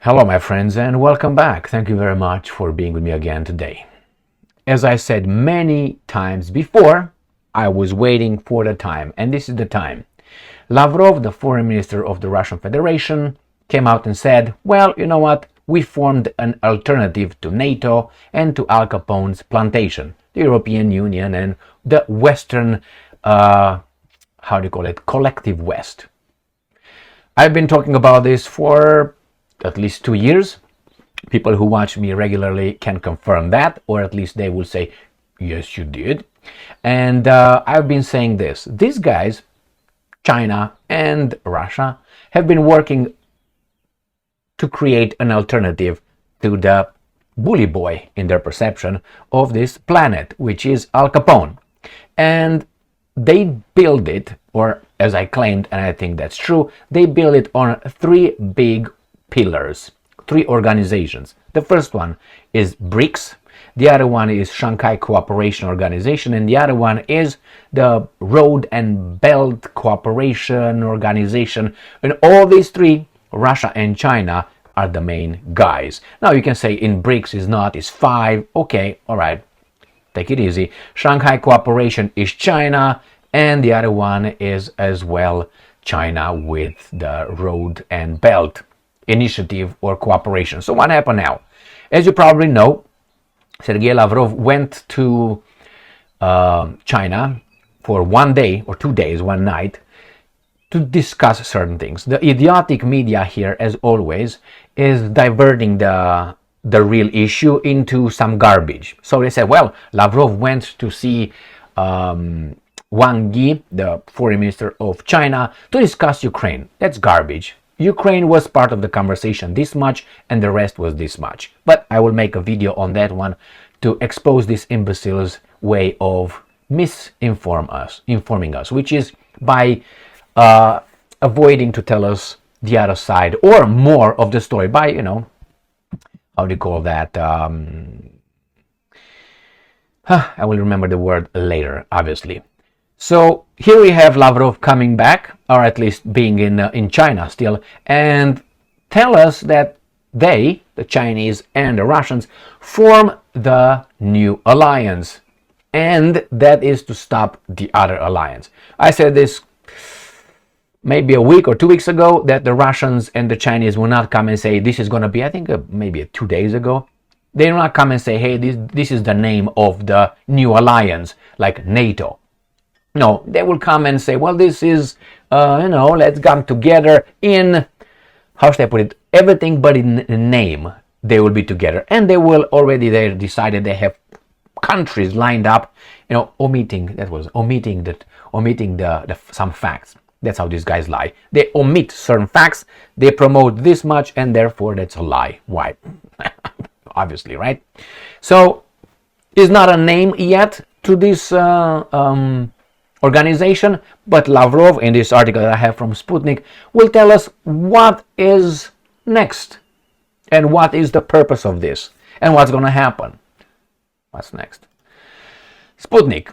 Hello, my friends, and welcome back. Thank you very much for being with me again today. As I said many times before, I was waiting for the time, and this is the time. Lavrov, the foreign minister of the Russian Federation, came out and said, well, you know what? We formed an alternative to NATO and to Al Capone's plantation, the European Union and the Western, collective West. I've been talking about this for at least 2 years. People who watch me regularly can confirm that, or at least they will say, yes, you did. And I've been saying this. These guys, China and Russia, have been working to create an alternative to the bully boy, in their perception, of this planet, which is Al Capone. And they build it, or as I claimed, and I think that's true, they build it on three big pillars, three organizations. The first one is BRICS, the other one is Shanghai Cooperation Organization, and the other one is the Road and Belt Cooperation Organization. And all these three, Russia and China, are the main guys. Now you can say in BRICS is not, is 5, okay, all right, take it easy. Shanghai Cooperation is China, and the other one is as well China with the Road and Belt Initiative or cooperation. So what happened now? As you probably know, Sergei Lavrov went to China for 1 day or 2 days, one night, to discuss certain things. The idiotic media here, as always, is diverting the real issue into some garbage. So they said, well, Lavrov went to see Wang Yi, the foreign minister of China, to discuss Ukraine. That's garbage. Ukraine was part of the conversation this much, and the rest was this much. But I will make a video on that one to expose this imbecile's way of informing us, which is by avoiding to tell us the other side or more of the story by, how do you call that? I will remember the word later, obviously. So here we have Lavrov coming back, or at least being in China still, and tell us that they, the Chinese and the Russians, form the new alliance, and that is to stop the other alliance. I said this maybe a week or 2 weeks ago, that the Russians and the Chinese will not come and say this is going to be, I think maybe 2 days ago. They will not come and say, hey, this is the name of the new alliance, like NATO. No, they will come and say, well, this is, let's come together in, how should I put it, everything but in name they will be together. And they will already, they decided they have countries lined up, omitting some facts. That's how these guys lie. They omit certain facts, they promote this much, and therefore that's a lie. Why? Obviously, right? So, it's not a name yet to this organization, but Lavrov, in this article that I have from Sputnik, will tell us what is next and what is the purpose of this and what's going to happen. What's next? Sputnik.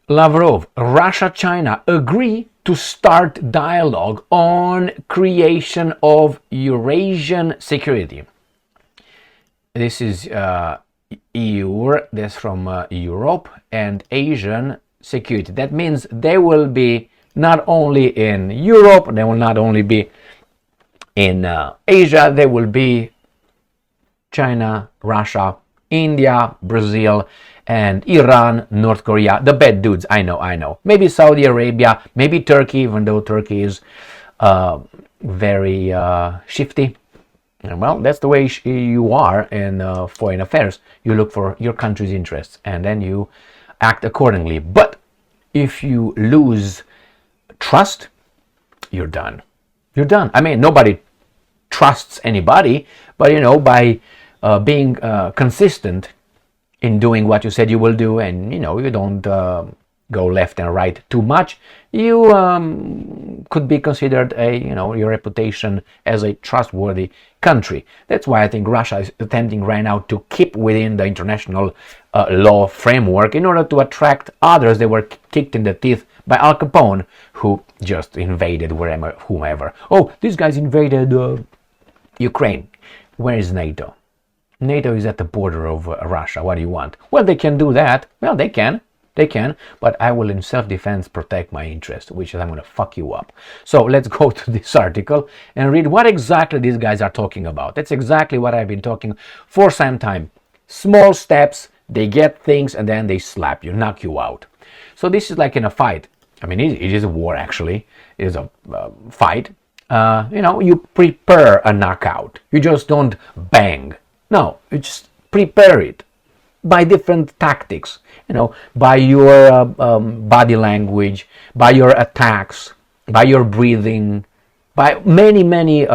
Lavrov, Russia, China agree to start dialogue on creation of Eurasian security. This is EU, that's from Europe, and Asian security. That means they will be not only in Europe, they will not only be in Asia, they will be China, Russia, India, Brazil, and Iran, North Korea, the bad dudes, I know. Maybe Saudi Arabia, maybe Turkey, even though Turkey is very shifty. Well, that's the way you are in foreign affairs. You look for your country's interests and then you act accordingly. But if you lose trust, you're done. You're done. I mean, nobody trusts anybody, but by being consistent in doing what you said you will do, and you don't go left and right too much, you could be considered your reputation as a trustworthy country. That's why I think Russia is attempting right now to keep within the international law framework in order to attract others that were kicked in the teeth by Al Capone, who just invaded whomever. Oh, these guys invaded Ukraine. Where is NATO? NATO is at the border of Russia. What do you want? Well, they can do that. Well, they can. They can. But I will, in self-defense, protect my interest, which is I'm going to fuck you up. So let's go to this article and read what exactly these guys are talking about. That's exactly what I've been talking for some time. Small steps, they get things, and then they slap you, knock you out. So this is like in a fight. I mean, it is a war, actually. It is a fight. You prepare a knockout. You just don't bang. No, you just prepare it by different tactics, by your body language, by your attacks, by your breathing, by many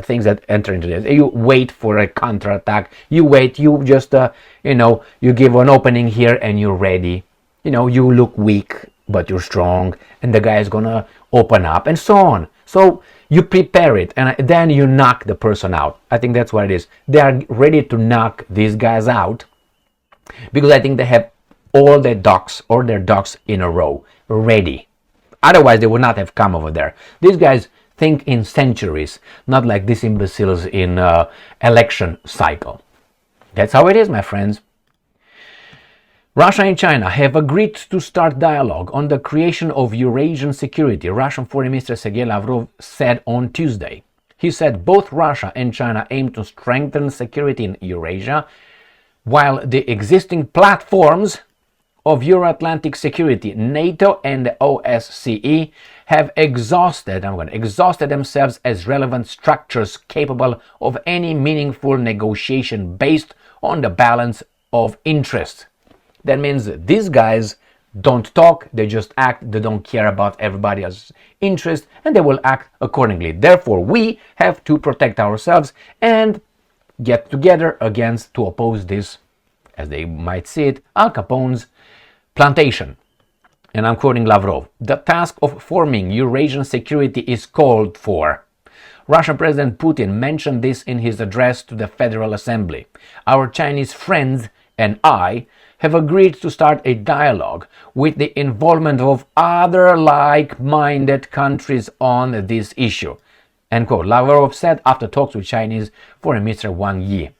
things that enter into this. You wait for a counterattack. You wait. You just you give an opening here and you're ready. You look weak but you're strong, and the guy is gonna open up, and so on. So you prepare it, and then you knock the person out. I think that's what it is. They are ready to knock these guys out because I think they have all their ducks in a row ready. Otherwise, they would not have come over there. These guys think in centuries, not like these imbeciles in election cycle. That's how it is, my friends. Russia and China have agreed to start dialogue on the creation of Eurasian security, Russian Foreign Minister Sergei Lavrov said on Tuesday. He said both Russia and China aim to strengthen security in Eurasia, while the existing platforms of Euro-Atlantic security, NATO and the OSCE, have exhausted themselves as relevant structures capable of any meaningful negotiation based on the balance of interests. That means these guys don't talk, they just act, they don't care about everybody else's interest, and they will act accordingly. Therefore, we have to protect ourselves and get together to oppose this, as they might see it, Al Capone's plantation. And I'm quoting Lavrov. The task of forming Eurasian security is called for. Russian President Putin mentioned this in his address to the Federal Assembly. Our Chinese friends and I have agreed to start a dialogue with the involvement of other like-minded countries on this issue. End quote. Lavrov said after talks with Chinese Foreign Minister Wang Yi.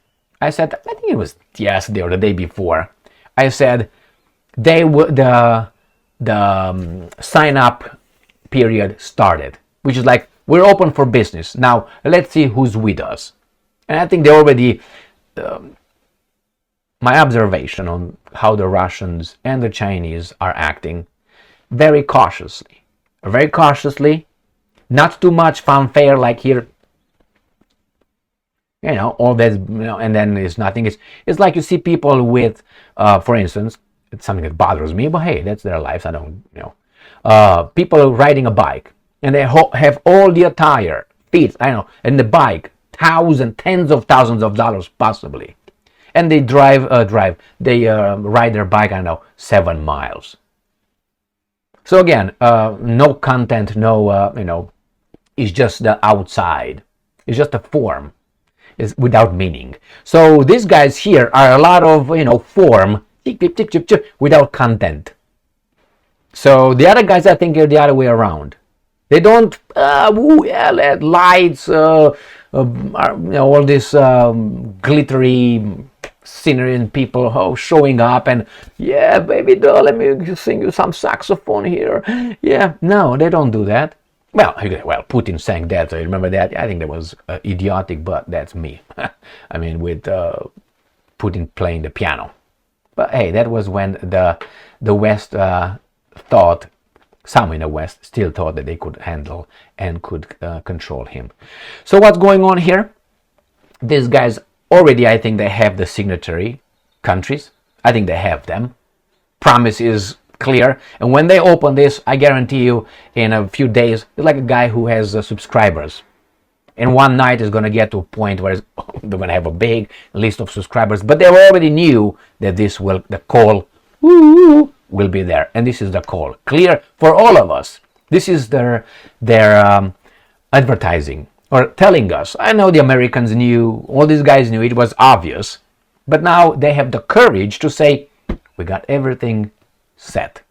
I think it was yesterday or the day before. I said the sign-up period started, which is like, we're open for business. Now, let's see who's with us. And I think they already... my observation on how the Russians and the Chinese are acting very cautiously, not too much fanfare like here, all that, and then it's nothing. It's like you see people with, for instance, it's something that bothers me, but hey, that's their lives. I don't, people riding a bike and they have all the attire, feet, and the bike, tens of thousands of dollars possibly. And they ride their bike, 7 miles. So again, no content, it's just the outside. It's just a form. It's without meaning. So these guys here are a lot of, form, without content. So the other guys, I think, are the other way around. They don't, lights, all this glittery scenery and people showing up and, yeah, baby doll, let me sing you some saxophone here. Yeah, no, they don't do that. Well, Putin sang that, so you remember that? I think that was idiotic, but that's me. I mean, with Putin playing the piano. But hey, that was when the West thought, some in the West still thought that they could handle and could control him. So what's going on here? These guys already, I think they have the signatory countries. I think they have them. Promise is clear. And when they open this, I guarantee you in a few days, it's like a guy who has subscribers. In one night is going to get to a point where they're going to have a big list of subscribers. But they already knew that the call will be there. And this is the call. Clear for all of us. This is their advertising. Or telling us. I know the Americans knew, all these guys knew, it was obvious. But now they have the courage to say, we got everything set,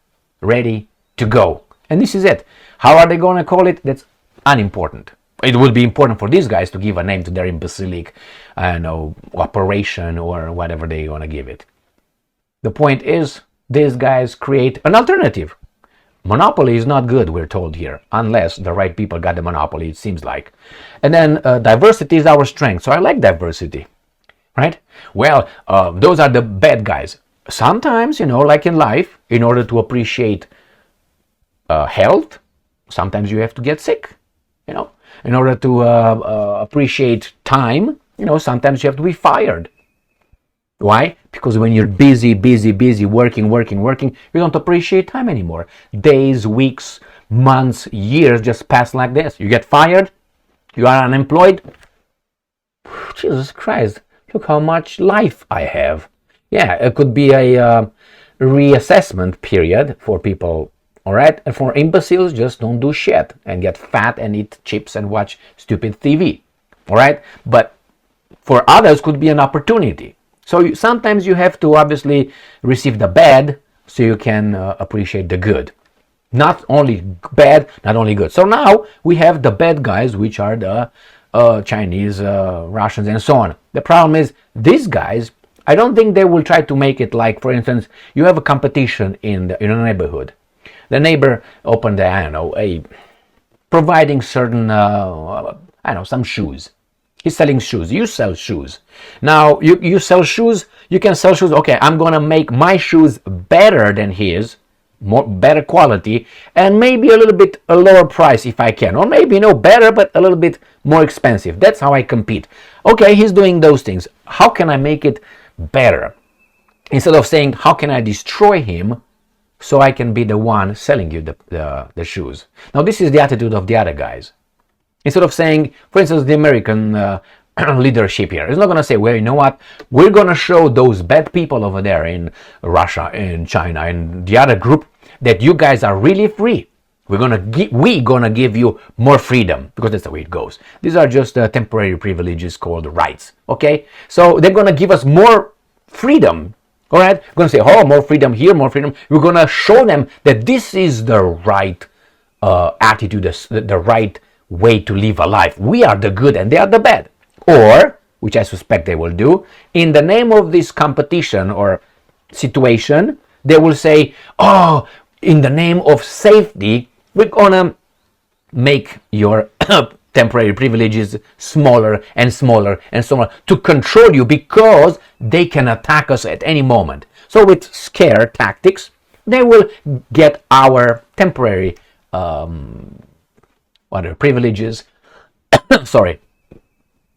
ready to go. And this is it. How are they going to call it? That's unimportant. it would be important for these guys to give a name to their imbecilic, I don't know, operation or whatever they want to give it. The point is, these guys create an alternative. Monopoly is not good, we're told here, unless the right people got the monopoly, it seems like. And then diversity is our strength, so I like diversity, right? Well, those are the bad guys. Sometimes, like in life, in order to appreciate health, sometimes you have to get sick, In order to appreciate time, sometimes you have to be fired. Why? Because when you're busy, working, you don't appreciate time anymore. Days, weeks, months, years just pass like this. You get fired, you are unemployed. Jesus Christ, look how much life I have. Yeah, it could be a reassessment period for people, all right? And for imbeciles, just don't do shit and get fat and eat chips and watch stupid TV, all right? But for others, could be an opportunity. So sometimes you have to obviously receive the bad so you can appreciate the good. Not only bad, not only good. So now we have the bad guys, which are the Chinese, Russians, and so on. The problem is these guys, I don't think they will try to make it like, for instance, you have a competition in a neighborhood. The neighbor opened, providing certain, some shoes. He's selling shoes. You sell shoes. Now, you sell shoes. You can sell shoes. Okay, I'm going to make my shoes better than his, better quality, and maybe a lower price if I can. Or maybe, better, but a little bit more expensive. That's how I compete. Okay, he's doing those things. How can I make it better? Instead of saying, how can I destroy him so I can be the one selling you the shoes? Now, this is the attitude of the other guys. Instead of saying, for instance, the American leadership here is not going to say, well, you know what, we're going to show those bad people over there in Russia, in China, and the other group that you guys are really free. We're going to give you more freedom, because that's the way it goes. These are just temporary privileges called rights, okay? So they're going to give us more freedom, all right? We're going to say, oh, more freedom here, more freedom. We're going to show them that this is the right attitude, the right way to live a life. We are the good and they are the bad. Or, which I suspect they will do, in the name of this competition or situation, they will say, oh, in the name of safety, we're gonna make your temporary privileges smaller and smaller and smaller to control you, because they can attack us at any moment. So with scare tactics, they will get our temporary privileges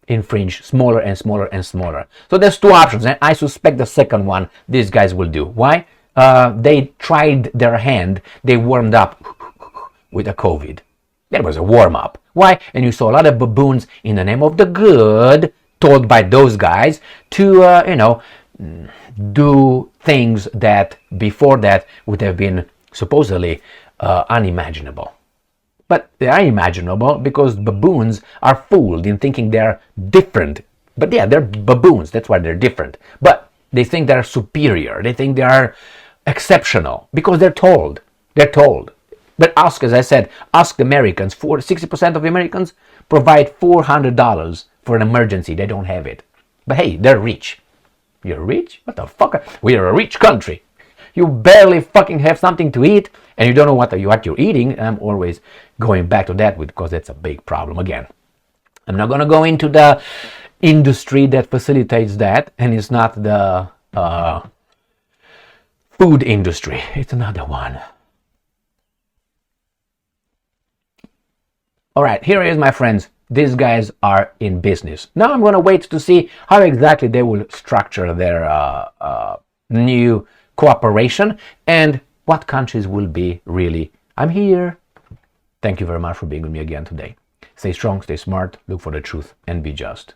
infringe smaller and smaller and smaller. So there's two options, and I suspect the second one these guys will do. Why? They tried their hand, they warmed up with a COVID. That was a warm-up. Why? And you saw a lot of baboons in the name of the good, told by those guys to do things that before that would have been supposedly unimaginable. But they are imaginable because baboons are fooled in thinking they're different. But yeah, they're baboons, that's why they're different. But they think they're superior, they think they are exceptional because they're told. They're told. But ask, as I said, ask the Americans. 60% of Americans provide $400 for an emergency. They don't have it. But hey, they're rich. You're rich? What the fuck? We're a rich country. You barely fucking have something to eat, and you don't know what you're eating. And I'm always going back to that because that's a big problem again. I'm not going to go into the industry that facilitates that, and it's not the food industry. It's another one. All right, here it is, my friends. These guys are in business. Now I'm going to wait to see how exactly they will structure their new cooperation and what countries will be really. I'm here. Thank you very much for being with me again today. Stay strong, stay smart, look for the truth, and be just.